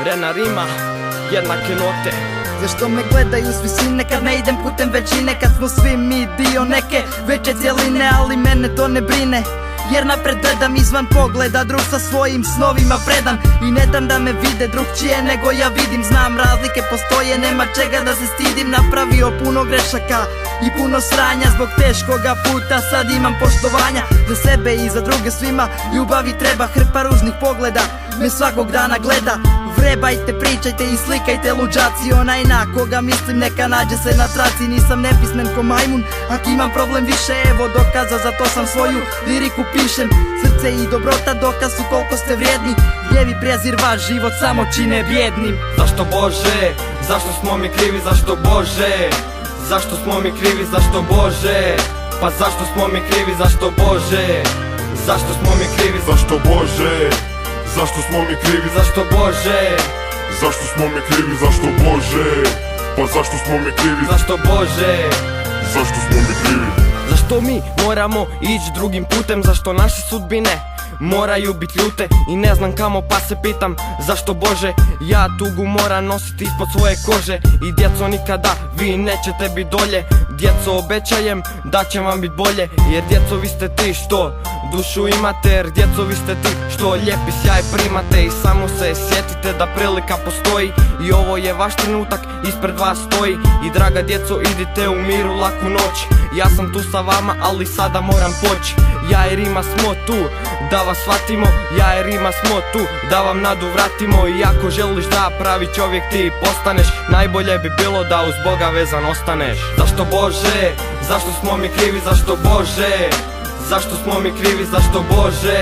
Rena rima, jednake note. Zašto me gledaju s visine kad ne idem putem većine, kad smo svi mi dio neke veće cijeline, ali mene to ne brine, jer napred gledam izvan pogleda, drug sa svojim snovima predan i ne dam da me vide drugčije nego ja vidim. Znam razlike postoje, nema čega da se stidim, napravio puno grešaka i puno sranja, zbog teškoga puta sad imam poštovanja za sebe i za druge, svima ljubavi treba, hrpa ružnih pogleda me svakog dana gleda. Vrebajte, pričajte i slikajte luđaci, onaj na koga mislim neka nađe se na traci. Nisam nepismen ko majmun, ak imam problem više, evo dokaza, zato sam svoju liriku pišem. Srce i dobrota dokaz su koliko ste vrijedni, gnjevi prijezir vaš život samo čine bjednim. Zašto Bože, zašto smo mi krivi, zašto Bože, zašto smo mi krivi, zašto Bože, pa zašto smo mi krivi, zašto Bože, zašto smo mi krivi, zašto Bože, zašto smo mi krivi, zašto Bože, zašto smo mi krivi, zašto Bože, pa zašto smo mi krivi, zašto Bože, zašto smo mi krivi. Zašto mi moramo ići drugim putem, zašto naše sudbine moraju biti ljute i ne znam kamo, pa se pitam zašto Bože, ja tugu moram nositi ispod svoje kože. I djeco nikada vi nećete bit dolje, djeco obećajem da će vam bit bolje, jer djeco vi ste ti što dušu imate, jer djeco vi ste ti što lijepi sjaj primate. I samo se sjetite da prilika postoji i ovo je vaš trenutak, ispred vas stoji. I draga djeco, idite u miru, laku noć, ja sam tu sa vama, ali sada moram poći. Ja i Rima smo tu da vas shvatimo, ja i Rima smo tu da vam nadu vratimo. I ako želiš da pravi čovjek ti postaneš, najbolje bi bilo da uz Boga vezan ostaneš. Zašto Bože, zašto smo mi krivi, zašto Bože, zašto smo mi krivi, zašto Bože,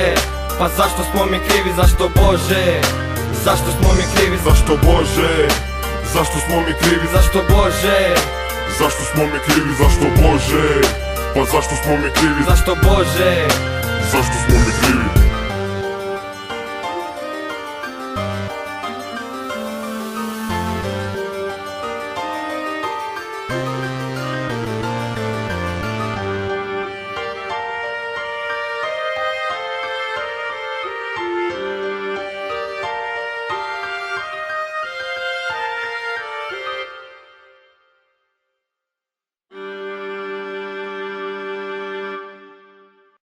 pa zašto smo mi krivi, zašto Bože, zašto smo mi krivi, zašto Bože, zašto smo mi krivi, zašto Bože, zašto smo mi krivi, zašto Bože, pa zašto smo mi krivi, zašto Bože,